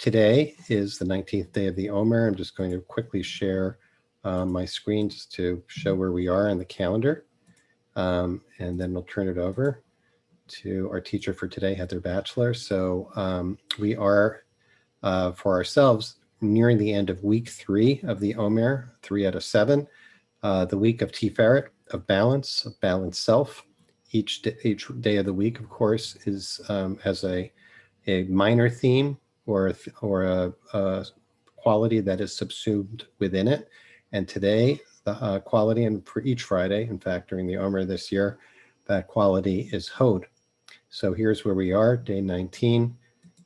Today is the 19th day of the Omer. I'm just going to quickly share my screen just to show where we are on the calendar. And then we'll turn it over to our teacher for today, Heather Batchelor. So we are, for ourselves, nearing the end of week 3 of the Omer, 3 out of 7. The week of Tiferet, of balanced self. Each day of the week, of course, is has a minor theme or a quality that is subsumed within it. And today, the quality, and for each Friday, in fact, during the Omer this year, that quality is Hod. So here's where we are, day 19.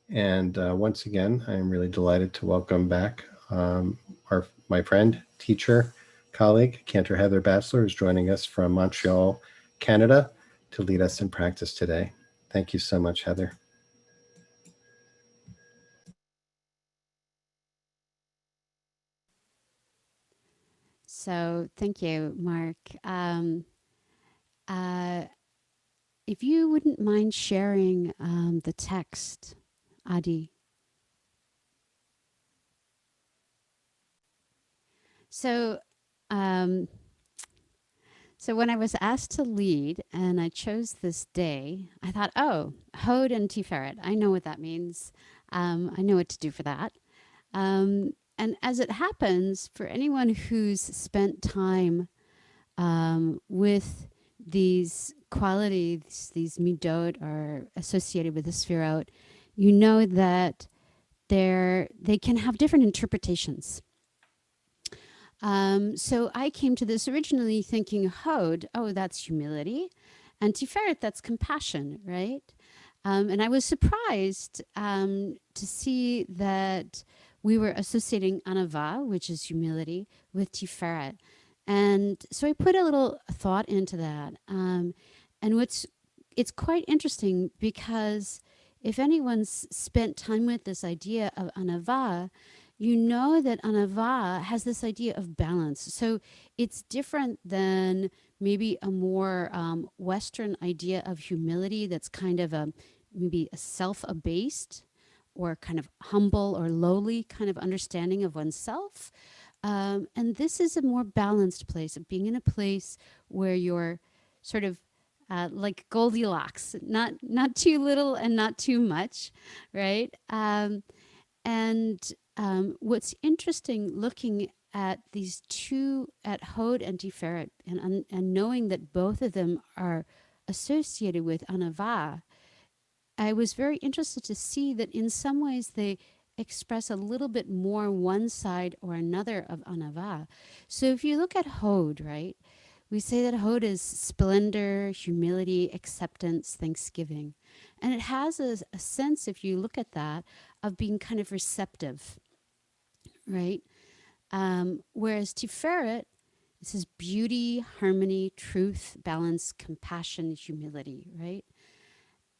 And once again, I'm really delighted to welcome back my friend, teacher, colleague, Cantor Heather Batchelor, is joining us from Montreal, Canada, to lead us in practice today. Thank you so much, Heather. So thank you, Mark. If you wouldn't mind sharing the text, Adi. So, so when I was asked to lead and I chose this day, I thought, oh, Hod and Tiferet. I know what that means. I know what to do for that. And as it happens, for anyone who's spent time with these qualities, these midot are associated with the Sefirot, you know that they can have different interpretations. So I came to this originally thinking Hod, oh, that's humility, and Tiferet, that's compassion, right? And I was surprised to see that we were associating Anava, which is humility, with Tiferet. And so I put a little thought into that. And it's quite interesting because if anyone's spent time with this idea of Anava, you know that Anava has this idea of balance. So it's different than maybe a more Western idea of humility that's kind of maybe a self-abased or kind of humble or lowly kind of understanding of oneself. And this is a more balanced place of being in a place where you're sort of like Goldilocks, not too little and not too much, right? And what's interesting looking at these two, at Hod and Tiferet, and knowing that both of them are associated with Anava, I was very interested to see that in some ways they express a little bit more one side or another of Anava. So if you look at Hod, right, we say that Hod is splendor, humility, acceptance, thanksgiving. And it has a sense, if you look at that, of being kind of receptive, right? Whereas Tiferet, this is beauty, harmony, truth, balance, compassion, humility, right?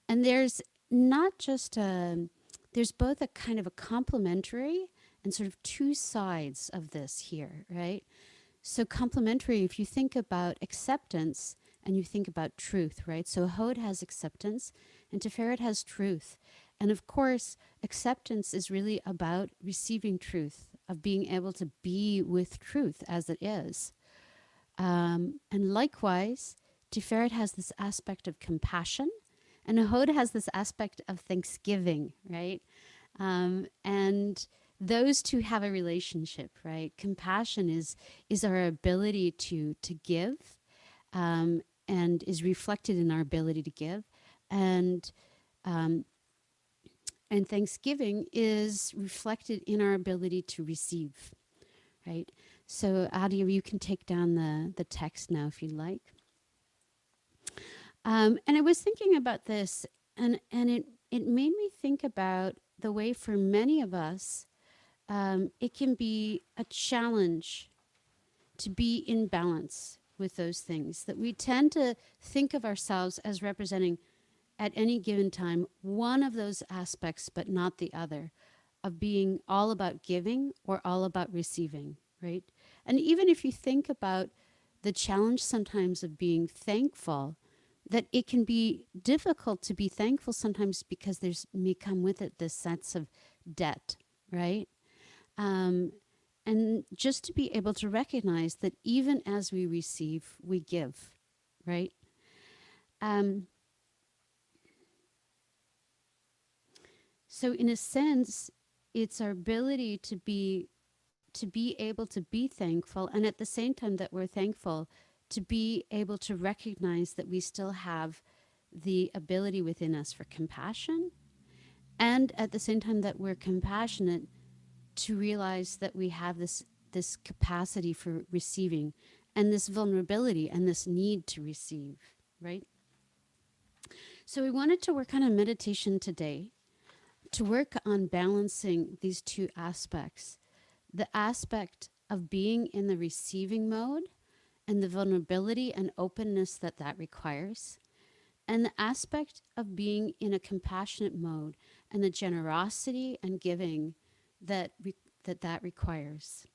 And there's not just there's both a kind of a complementary and sort of two sides of this here, right? So complementary, if you think about acceptance and you think about truth, right? So Hod has acceptance and Tiferet has truth. And of course, acceptance is really about receiving truth, of being able to be with truth as it is. And likewise, Tiferet has this aspect of compassion, and Hod has this aspect of thanksgiving, right? And those two have a relationship, right? Compassion is our ability to give, and is reflected in our ability to give, and um, and thanksgiving is reflected in our ability to receive, right? So, Adi, you can take down the text now if you like. And I was thinking about this, and it made me think about the way for many of us, it can be a challenge to be in balance with those things, that we tend to think of ourselves as representing at any given time one of those aspects, but not the other, of being all about giving or all about receiving, right? And even if you think about the challenge sometimes of being thankful, that it can be difficult to be thankful sometimes because there's may come with it this sense of debt, right? Um, and just to be able to recognize that even as we receive, we give, right? Um, so in a sense, it's our ability to be able to be thankful, and at the same time that we're thankful, to be able to recognize that we still have the ability within us for compassion, and at the same time that we're compassionate, to realize that we have this capacity for receiving, and this vulnerability and this need to receive, right? So we wanted to work on a meditation today to work on balancing these two aspects: the aspect of being in the receiving mode and the vulnerability and openness that that requires, and the aspect of being in a compassionate mode and the generosity and giving that that requires.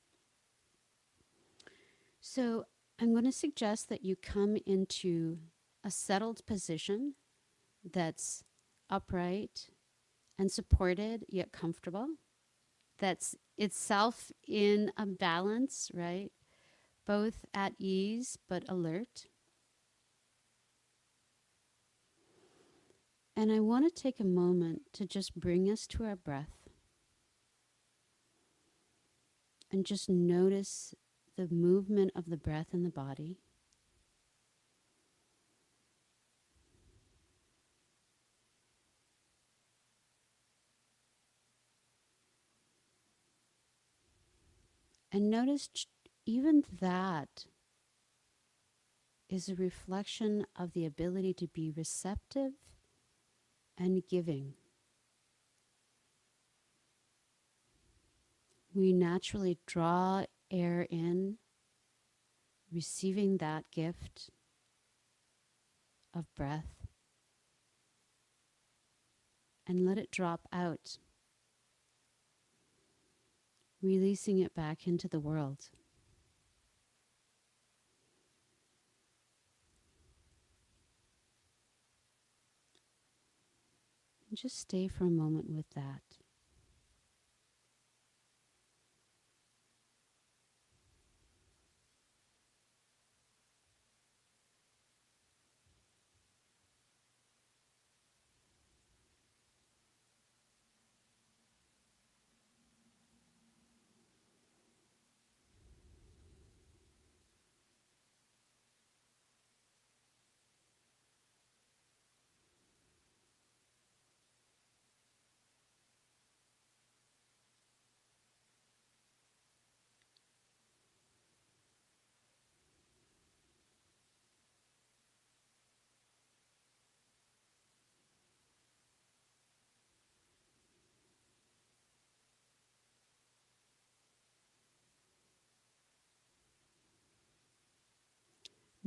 So I'm going to suggest that you come into a settled position that's upright and supported yet comfortable, that's itself in a balance, right? Both at ease but alert. And I want to take a moment to just bring us to our breath and just notice the movement of the breath in the body. And notice even that is a reflection of the ability to be receptive and giving. We naturally draw air in, receiving that gift of breath, and let it drop out, releasing it back into the world. And just stay for a moment with that.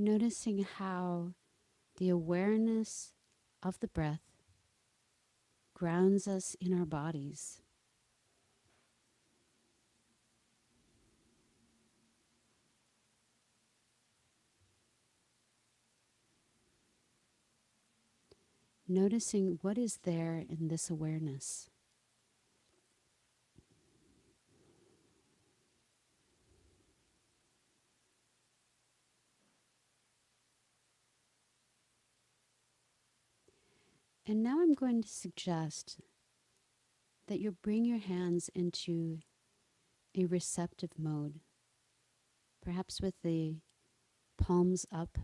Noticing how the awareness of the breath grounds us in our bodies. Noticing what is there in this awareness. And now I'm going to suggest that you bring your hands into a receptive mode, perhaps with the palms up,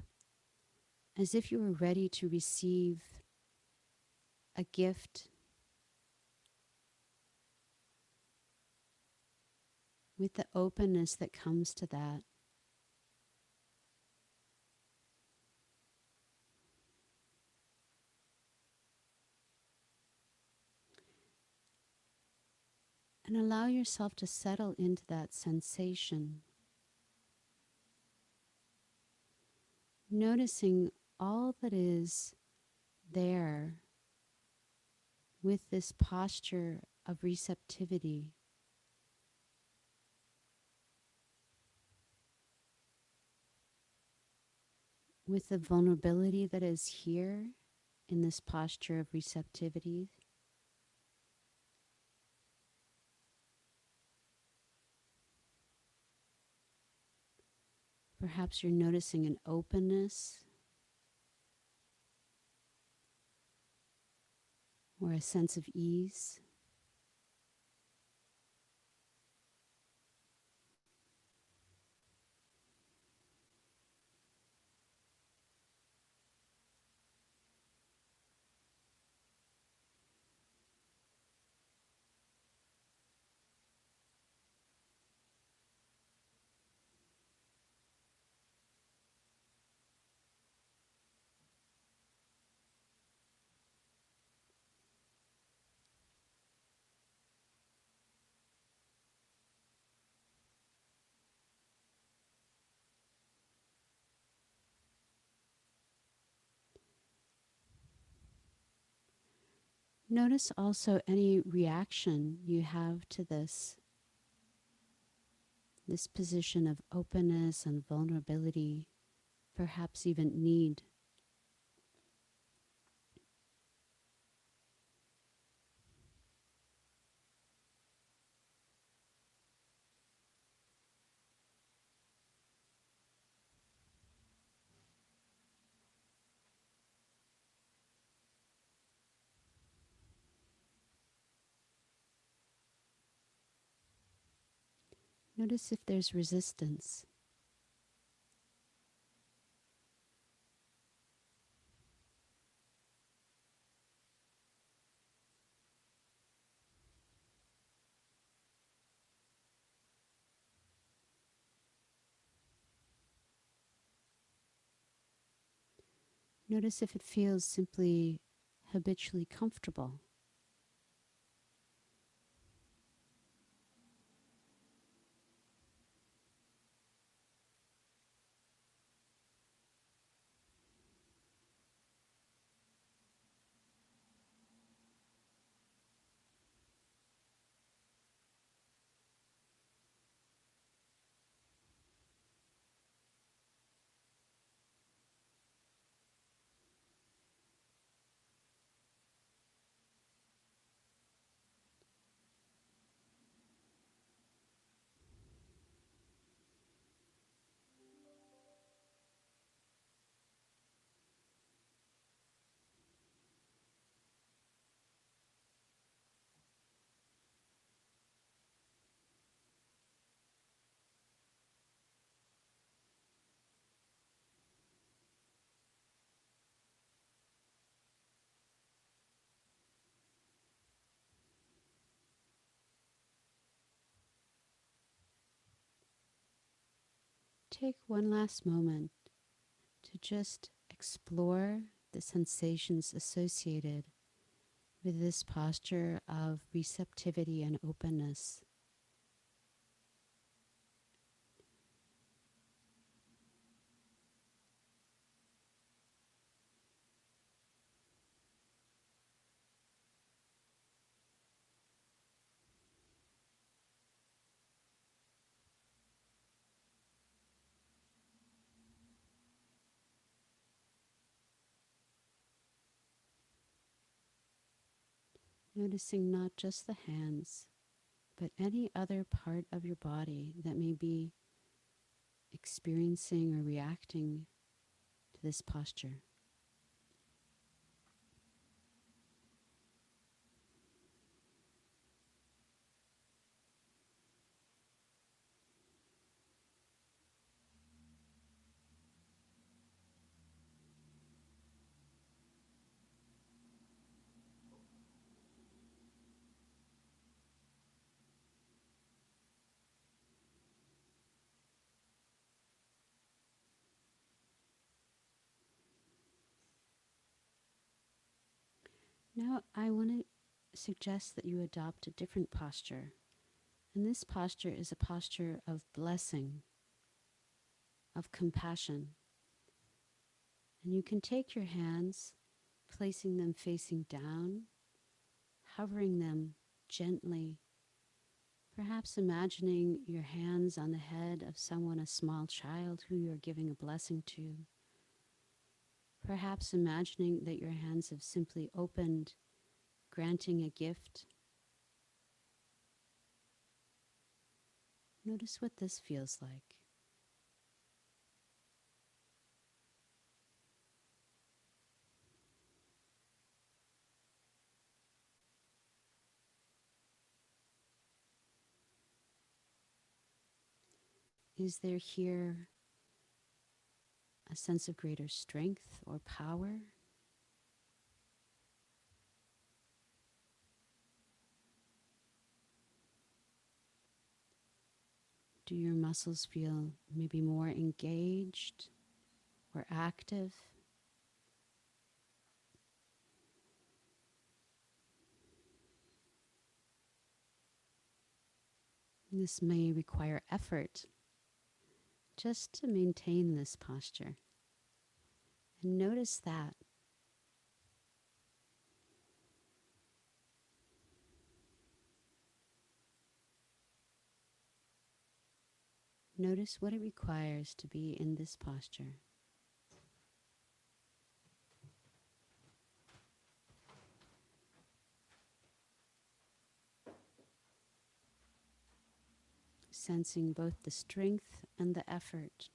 as if you were ready to receive a gift with the openness that comes to that. And allow yourself to settle into that sensation, noticing all that is there with this posture of receptivity, with the vulnerability that is here in this posture of receptivity, Perhaps you're noticing an openness or a sense of ease. Notice also any reaction you have to this position of openness and vulnerability, perhaps even need. Notice if there's resistance. Notice if it feels simply habitually comfortable. Take one last moment to just explore the sensations associated with this posture of receptivity and openness. Noticing not just the hands, but any other part of your body that may be experiencing or reacting to this posture. Now, I want to suggest that you adopt a different posture. And this posture is a posture of blessing, of compassion. And you can take your hands, placing them facing down, hovering them gently, perhaps imagining your hands on the head of someone, a small child who you're giving a blessing to. Perhaps imagining that your hands have simply opened, granting a gift. Notice what this feels like. Is there here a sense of greater strength or power? Do your muscles feel maybe more engaged or active? This may require effort just to maintain this posture. And notice that. Notice what it requires to be in this posture. Sensing both the strength and the effort.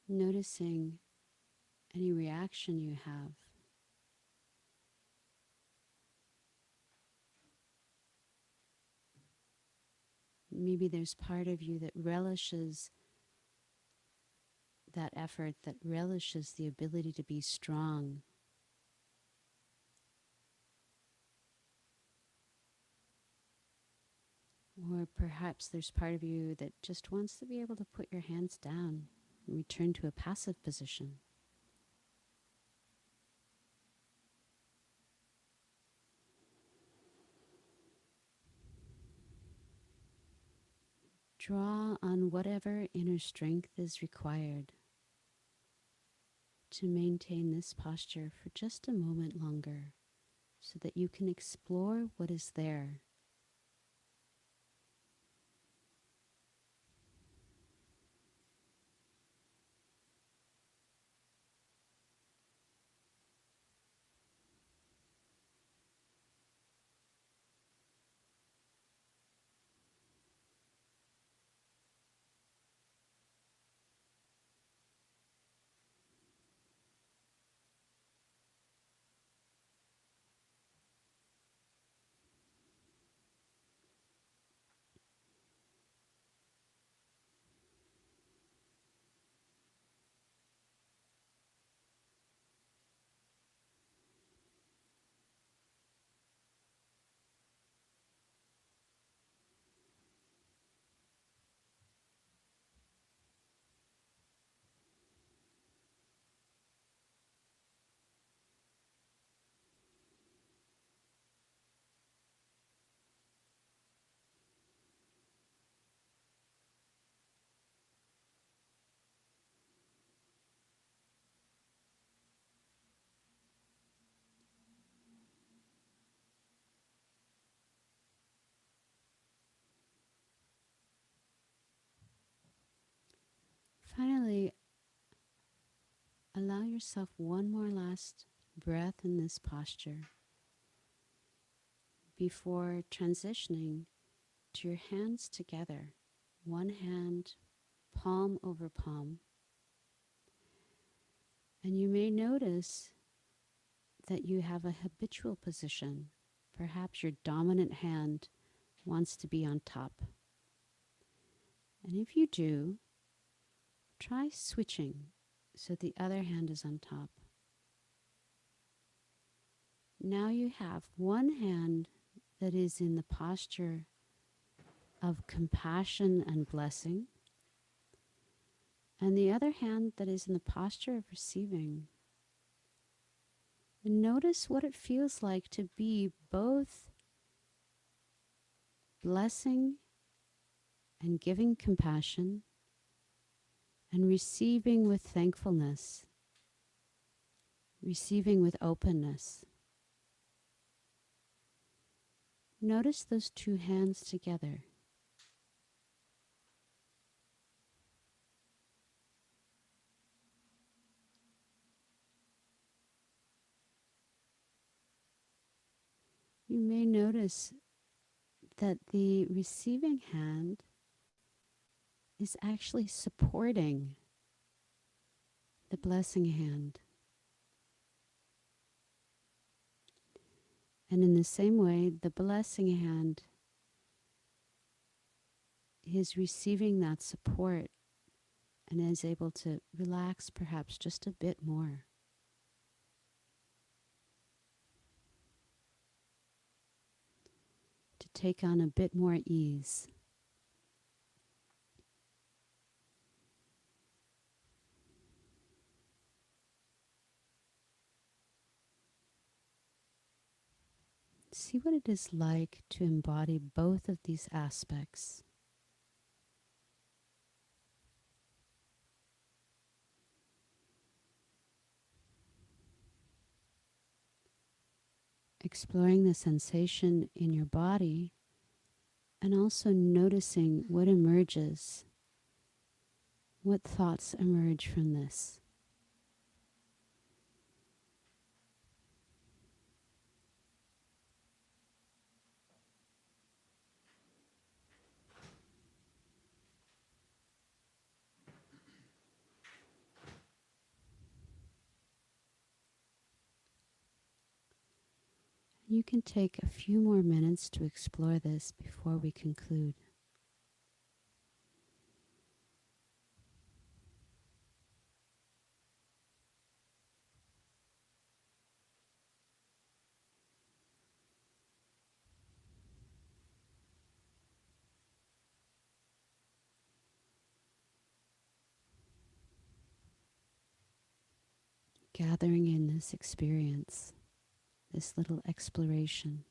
Noticing any reaction you have. Maybe there's part of you that relishes that effort, that relishes the ability to be strong. Or perhaps there's part of you that just wants to be able to put your hands down and return to a passive position. Draw on whatever inner strength is required to maintain this posture for just a moment longer so that you can explore what is there. Finally, allow yourself one more last breath in this posture before transitioning to your hands together, one hand palm over palm. And you may notice that you have a habitual position. Perhaps your dominant hand wants to be on top. And if you do, try switching so the other hand is on top. Now you have one hand that is in the posture of compassion and blessing, and the other hand that is in the posture of receiving. And notice what it feels like to be both blessing and giving compassion and receiving with thankfulness, receiving with openness. Notice those two hands together. You may notice that the receiving hand is actually supporting the blessing hand. And in the same way, the blessing hand is receiving that support and is able to relax perhaps just a bit more. To take on a bit more ease. See what it is like to embody both of these aspects. Exploring the sensation in your body and also noticing what emerges, what thoughts emerge from this. You can take a few more minutes to explore this before we conclude. Gathering in this experience, this little exploration.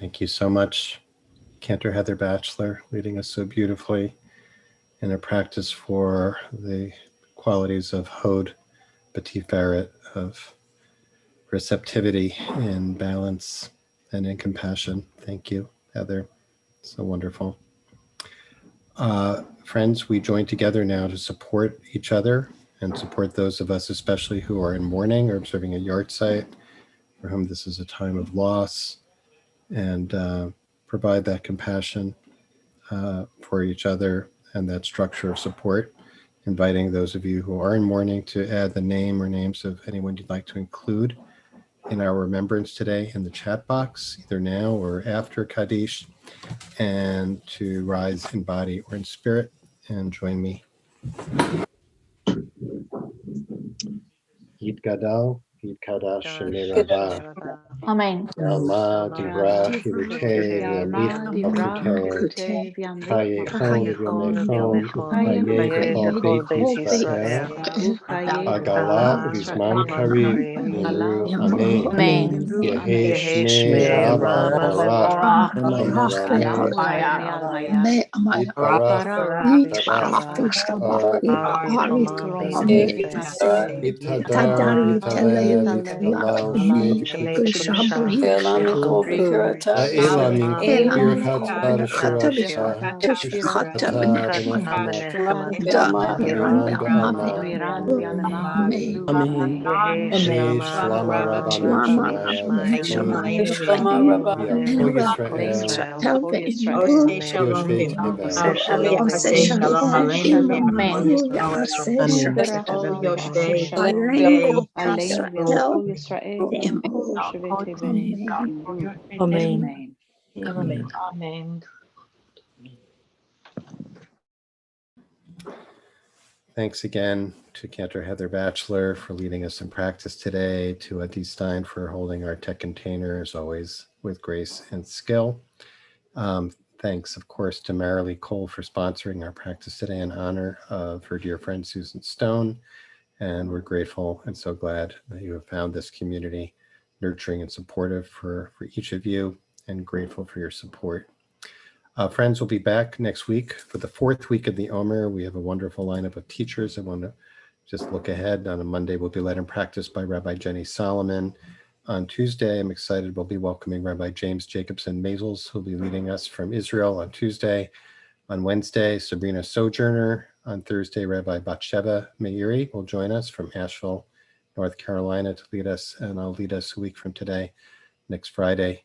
Thank you so much. Cantor Heather Batchelor, leading us so beautifully in a practice for the qualities of Hod B'Tiferet, of receptivity and balance and in compassion. Thank you, Heather. So wonderful. Friends, we join together now to support each other and support those of us, especially who are in mourning or observing a yard site, for whom this is a time of loss, and provide that compassion for each other and that structure of support. Inviting those of you who are in mourning to add the name or names of anyone you'd like to include in our remembrance today in the chat box, either now or after Kaddish, and to rise in body or in spirit and join me. Yid Gadal, Yid Kadash, Shemei Rabbah. Amen. Yalma, Divra, Hibute, Yamich, Bakute, Chaye Chol, Yomechom, Uchaye, Bechol, Beit Yisrael, Agala, Vizman Karib, Nimru, Amen. Amen. Yehe Shmei Rabba Barak, Ora. Amarameh, Yitbarach, Tabach, Yitadar, Yitaleh, Yitalal, Shmei La'ela min birkat shirata, Shata v'nechama, Viran be'alma, Amen. Shmei Shlama Rabba min Shemaya v'chol, V'yakol Yisrael, Yoshvei Tevel. Amen. Amen. Amen. Amen. Amen. Thanks again to Cantor Heather Batchelor for leading us in practice today, to Adi Stein for holding our tech container, as always, with grace and skill. Thanks, of course, to Marilee Cole for sponsoring our practice today in honor of her dear friend Susan Stone. And we're grateful and so glad that you have found this community nurturing and supportive for each of you, and grateful for your support. Friends, will be back next week for the fourth week of the Omer. We have a wonderful lineup of teachers. I want to just look ahead. On a Monday, we'll be led in practice by Rabbi Jenny Solomon. On Tuesday, I'm excited, we'll be welcoming Rabbi James Jacobson Mazels, who'll be leading us from Israel on Tuesday. On Wednesday, Sabrina Sojourner. On Thursday, Rabbi Batsheva Meiri will join us from Asheville, North Carolina, to lead us, and I'll lead us a week from today, next Friday,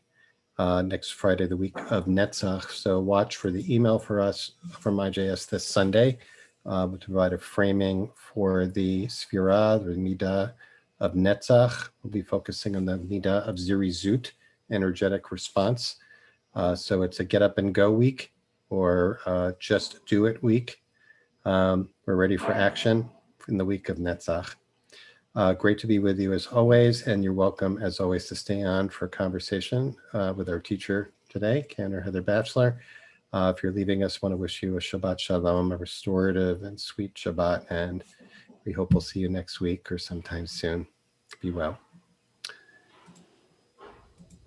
the week of Netzach. So watch for the email for us from IJS this Sunday to provide a framing for the Sphira, the Midah of Netzach. We'll be focusing on the Midah of Zirizut, energetic response. So it's a get up and go week, or just do it week. We're ready for action in the week of Netzach. Great to be with you as always, and you're welcome as always to stay on for a conversation with our teacher today, Cantor Heather Batchelor. If you're leaving us, I want to wish you a Shabbat Shalom, a restorative and sweet Shabbat, and we hope we'll see you next week or sometime soon. Be well.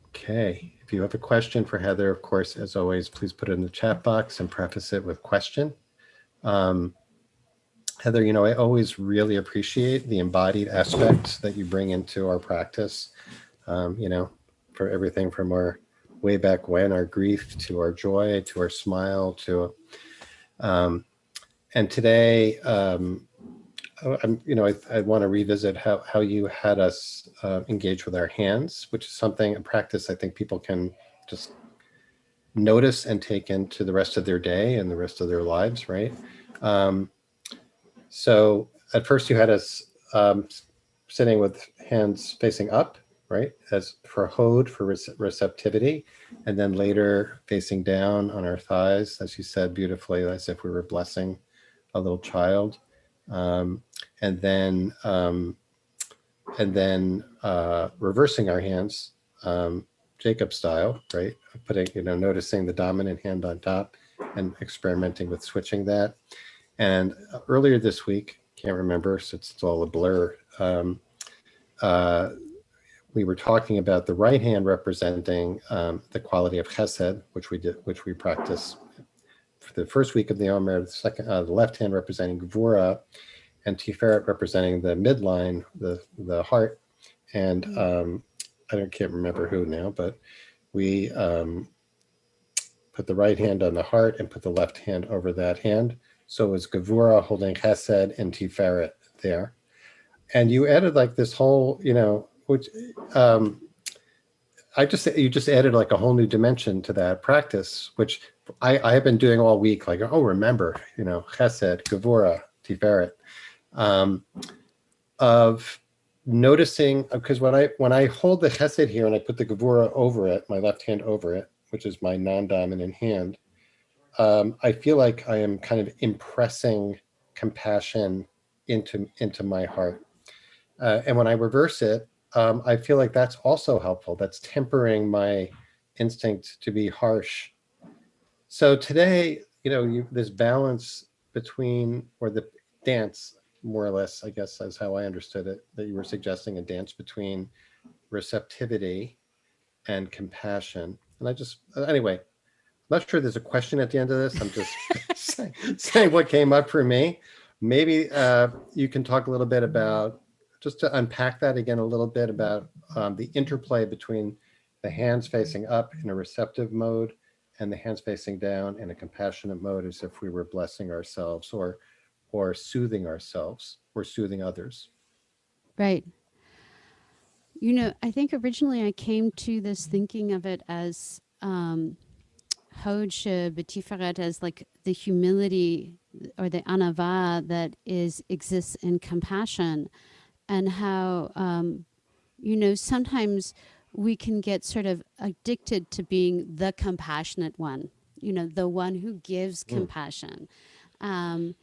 Okay, if you have a question for Heather, of course, as always, please put it in the chat box and preface it with question. Heather, I always really appreciate the embodied aspects that you bring into our practice, for everything from our way back when, our grief, to our joy, to our smile, to, and today, I want to revisit how you had us engage with our hands, which is something, a practice I think people can just notice and take into the rest of their day and the rest of their lives, right? So at first you had us sitting with hands facing up, right? As for Hod, for receptivity, and then later facing down on our thighs, as you said beautifully, as if we were blessing a little child. And then reversing our hands, Jacob style, right? Putting, noticing the dominant hand on top and experimenting with switching that. And earlier this week, can't remember, so it's all a blur, we were talking about the right hand representing the quality of chesed, which we practice for the first week of the Omer. The left hand representing gvura, and tiferet representing the midline, the heart. And I can't remember who now, but we put the right hand on the heart and put the left hand over that hand. So it was gvura holding chesed and tiferet there. And you added like this whole, which you just added like a whole new dimension to that practice, which I have been doing all week. Like, remember, chesed, gevura, tiferet, of noticing, because when I hold the chesed here and I put the gevura over it, my left hand over it, which is my non-dominant hand, I feel like I am kind of impressing compassion into my heart. And when I reverse it, I feel like that's also helpful. That's tempering my instinct to be harsh. So today, this balance between, or the dance, more or less, I guess is how I understood it, that you were suggesting a dance between receptivity and compassion. And anyway, I'm not sure there's a question at the end of this. I'm just saying what came up for me. Maybe you can talk a little bit about, just to unpack that again a little bit, about the interplay between the hands facing up in a receptive mode and the hands facing down in a compassionate mode, as if we were blessing ourselves or soothing ourselves or soothing others. Right. I think originally I came to this thinking of it as Hod B'Tiferet, as like the humility or the anava that exists in compassion, and how sometimes we can get sort of addicted to being the compassionate one, the one who gives compassion, and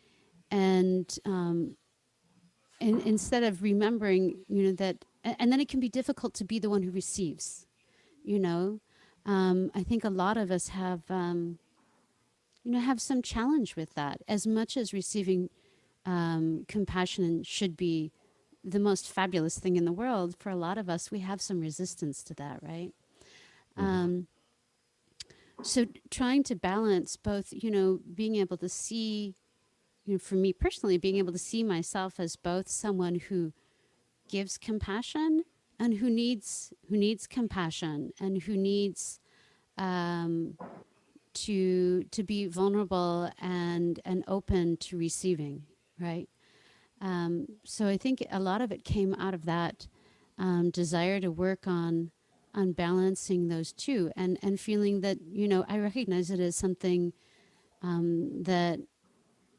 instead of remembering, that, and then it can be difficult to be the one who receives. I think a lot of us have some challenge with that. As much as receiving compassion should be the most fabulous thing in the world, for a lot of us, we have some resistance to that, right? So trying to balance both, being able to see, for me personally, being able to see myself as both someone who gives compassion and who needs compassion, and who needs to be vulnerable and open to receiving, right? So I think a lot of it came out of that desire to work on balancing those two, and feeling that, I recognize it as something that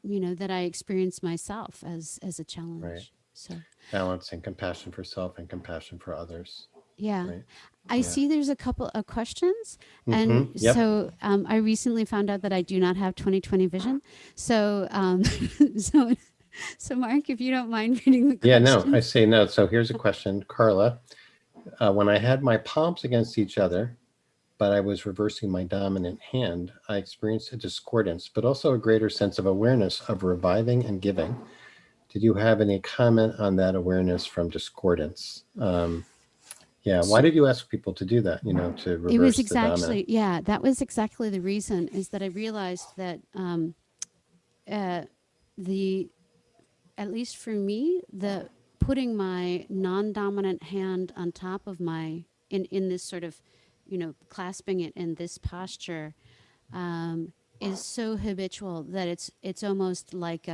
that I experienced myself as a challenge. Right. So Balancing compassion for self and compassion for others. yeah. Right. I see there's a couple of questions. Mm-hmm. And Yep. so I recently found out that I do not have 20/20 vision. So so Mark, if you don't mind reading the question. Yeah, no, I say no. So here's a question, Carla. When I had my palms against each other, but I was reversing my dominant hand, I experienced a discordance, but also a greater sense of awareness of reviving and giving. Did you have any comment on that awareness from discordance? Yeah, why did you ask people to do that, to reverse It was the dominant? yeah, that was exactly the reason, is that I realized that at least for me, the putting my non-dominant hand on top of my, in this sort of, clasping it in this posture, is so habitual that it's almost like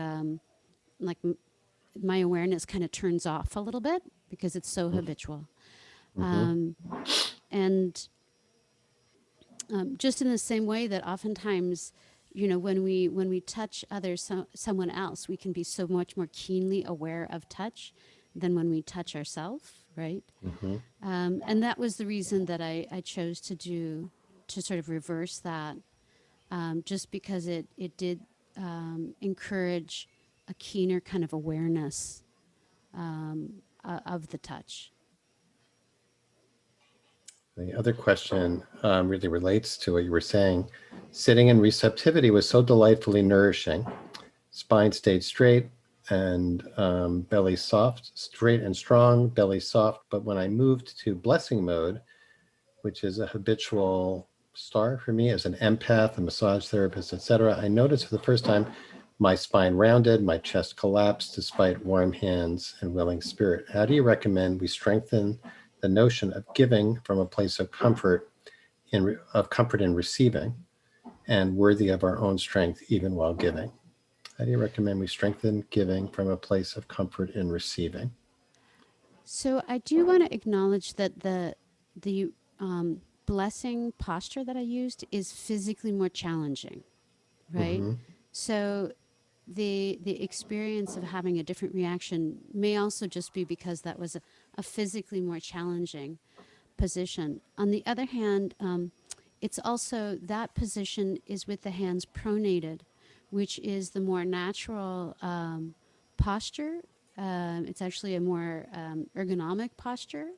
my awareness kind of turns off a little bit, because it's so habitual. And just in the same way that oftentimes, when we touch someone else, we can be so much more keenly aware of touch than when we touch ourselves, right? And that was the reason that I chose to sort of reverse that, just because it did encourage a keener kind of awareness of the touch. The other question really relates to what you were saying. Sitting in receptivity was so delightfully nourishing. Spine stayed straight, and belly soft, straight and strong, belly soft. But when I moved to blessing mode, which is a habitual start for me as an empath, a massage therapist, etc., I noticed for the first time my spine rounded, my chest collapsed despite warm hands and willing spirit. How do you recommend we strengthen the notion of giving from a place of comfort in receiving and worthy of our own strength even while giving? How do you recommend we strengthen giving from a place of comfort in receiving? So I do want to acknowledge that the blessing posture that I used is physically more challenging, right? Mm-hmm. So the experience of having a different reaction may also just be because that was a physically more challenging position. On the other hand, it's also that position is with the hands pronated, which is the more natural posture. It's actually a more ergonomic posture.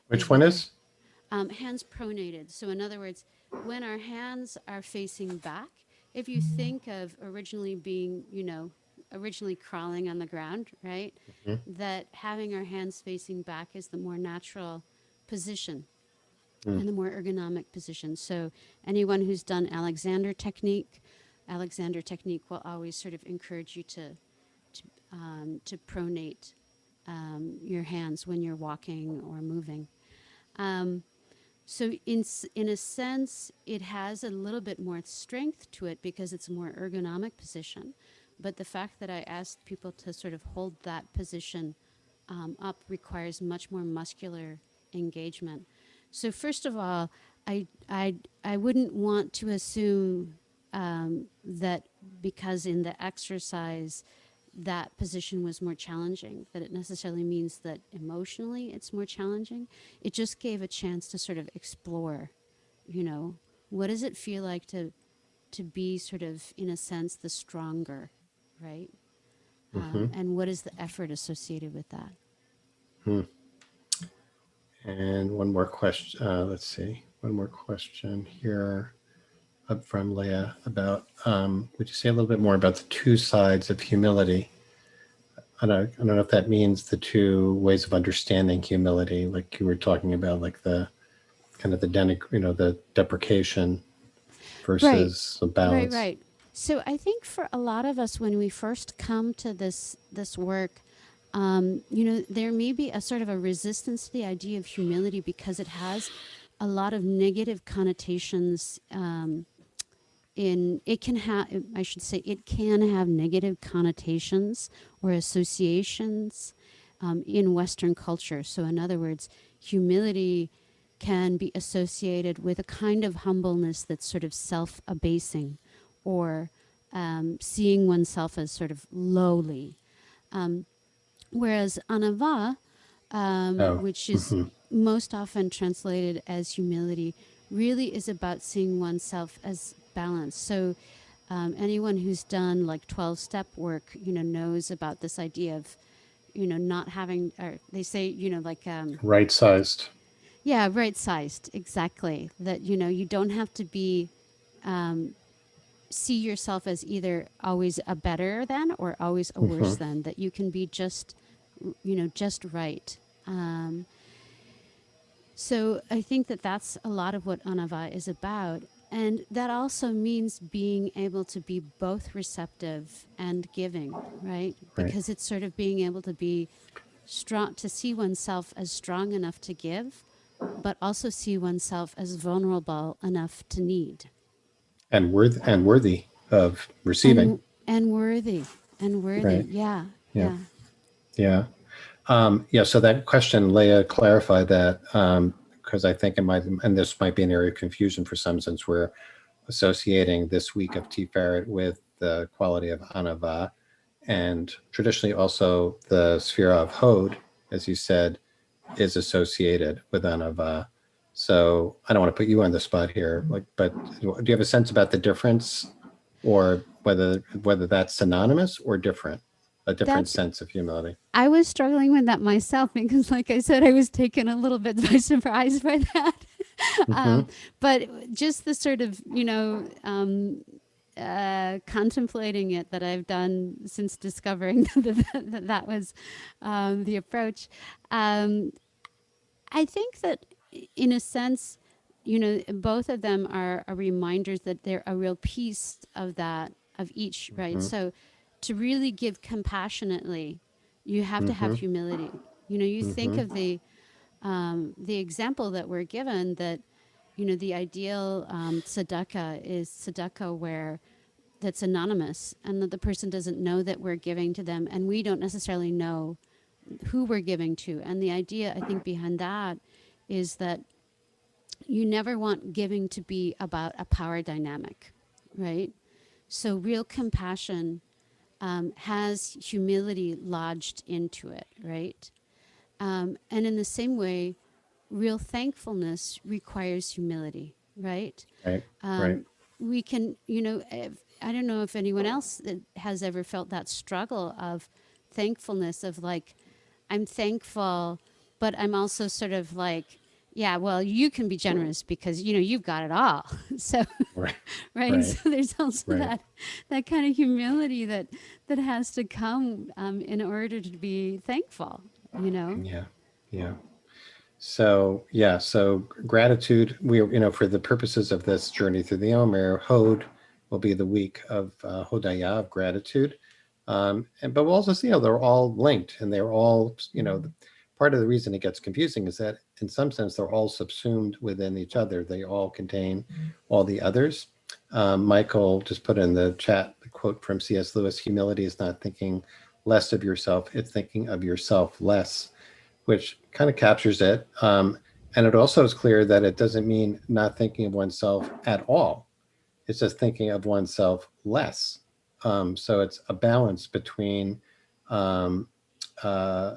Which one is? Hands pronated. So in other words, when our hands are facing back, if you think of originally being, originally crawling on the ground, right? Mm-hmm. That having our hands facing back is the more natural position Mm. and the more ergonomic position. So anyone who's done Alexander technique will always sort of encourage you to pronate your hands when you're walking or moving. So in a sense, it has a little bit more strength to it because it's a more ergonomic position. But the fact that I asked people to sort of hold that position up requires much more muscular engagement. So first of all, I wouldn't want to assume that because in the exercise that position was more challenging, that it necessarily means that emotionally it's more challenging. It just gave a chance to sort of explore, what does it feel like to be sort of, in a sense, the stronger, right? Mm-hmm. And what is the effort associated with that? Hmm. And one more question. Let's see. One more question here up from Leah about, would you say a little bit more about the two sides of humility? I don't know if that means the two ways of understanding humility, like you were talking about, like the kind of the deprecation Right, versus the balance. right. So I think for a lot of us, when we first come to this work, there may be a sort of a resistance to the idea of humility because it has a lot of negative connotations. It can have negative connotations or associations in Western culture. So in other words, humility can be associated with a kind of humbleness that's sort of self-abasing or seeing oneself as sort of lowly. Whereas anava, Oh, which is mm-hmm. most often translated as humility, really is about seeing oneself as balanced. So anyone who's done like 12-step work, knows about this idea of, not having, or they say, Right sized. yeah, right-sized, exactly. That, you don't have to be, see yourself as either always a better than or always a Mm-hmm. worse than, that you can be just, just right. So I think that that's a lot of what anava is about. And that also means being able to be both receptive and giving, right? Right. Because it's sort of being able to be strong, to see oneself as strong enough to give, but also see oneself as vulnerable enough to need. And worthy of receiving. And worthy. And worthy. Right. Yeah. Yeah. Yeah. Yeah. Yeah. So that question, Leah, clarify that, because I think it might, and this might be an area of confusion for some, since we're associating this week of Tiferet with the quality of Anava, and traditionally also the sphere of Hod, as you said, is associated with Anava. So I don't want to put you on the spot here, but do you have a sense about the difference, or whether that's synonymous or different, a different That's, sense of humility? I was struggling with that myself because, like I said, I was taken a little bit by surprise by that. Mm-hmm. But just the sort of, contemplating it that I've done since discovering that was the approach. I think that in a sense, both of them are reminders that they're a real piece of that, of each, right? Mm-hmm. So to really give compassionately, you have to have Mm-hmm. humility. You think Mm-hmm. of the example that we're given that, the ideal tzedakah is tzedakah where that's anonymous and that the person doesn't know that we're giving to them and we don't necessarily know who we're giving to. And the idea, I think, behind that is that you never want giving to be about a power dynamic, right? So real compassion has humility lodged into it, right? And in the same way, real thankfulness requires humility, right? Right. Right. We can, I don't know if anyone else that has ever felt that struggle of thankfulness of like, I'm thankful, but I'm also sort of like, yeah, well, you can be generous because, you've got it all. So, Right. right. Right. So there's also Right. that kind of humility that has to come in order to be thankful, Yeah. Yeah. So yeah, so gratitude. For the purposes of this journey through the Omer, Hod will be the week of Hodaya, of gratitude. But we'll also see how they're all linked, and they're all, part of the reason it gets confusing is that in some sense they're all subsumed within each other. They all contain all the others. Michael just put in the chat the quote from C.S. Lewis: "Humility is not thinking less of yourself; it's thinking of yourself less." Which kind of captures it. And it also is clear that it doesn't mean not thinking of oneself at all. It's just thinking of oneself less. So it's a balance um, uh,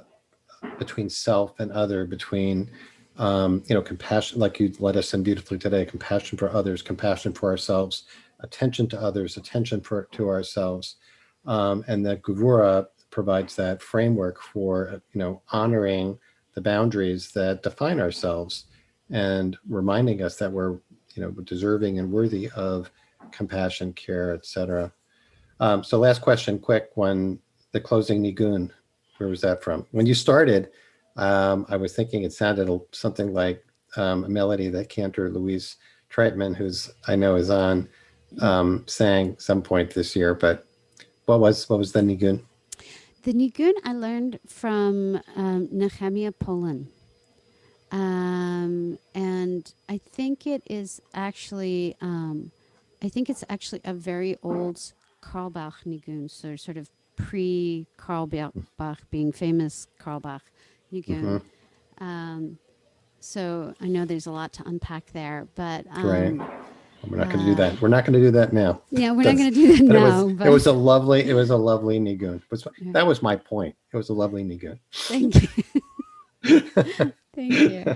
between self and other, between compassion, like you led us in beautifully today, compassion for others, compassion for ourselves, attention to others, attention to ourselves, and that Gevura provides that framework for honoring the boundaries that define ourselves and reminding us that we're deserving and worthy of compassion, care, etc. So last question, quick one, the closing nigun, where was that from? When you started, I was thinking it sounded something like a melody that Cantor Louise Treitman, who's I know is on, sang some point this year. But what was the nigun? The nigun I learned from Nehemiah Poland. And I think it is actually, a very old Karlbach nigun, so sort of pre-Karlbach being famous Karlbach Mm-hmm. nigun. So I know there's a lot to unpack there, but Right. We're not going to do that. We're not going to do that now. yeah, we're not going to do that But now. it was a lovely nigun. That was my point. It was a lovely nigun. Thank you. Thank you.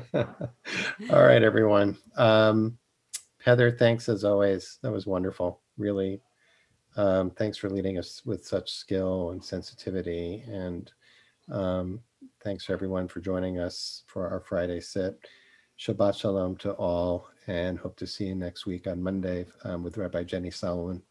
All right, everyone. Heather, thanks as always. That was wonderful. Really, thanks for leading us with such skill and sensitivity. And thanks everyone for joining us for our Friday sit. Shabbat Shalom to all, and hope to see you next week on Monday with Rabbi Jenny Solomon.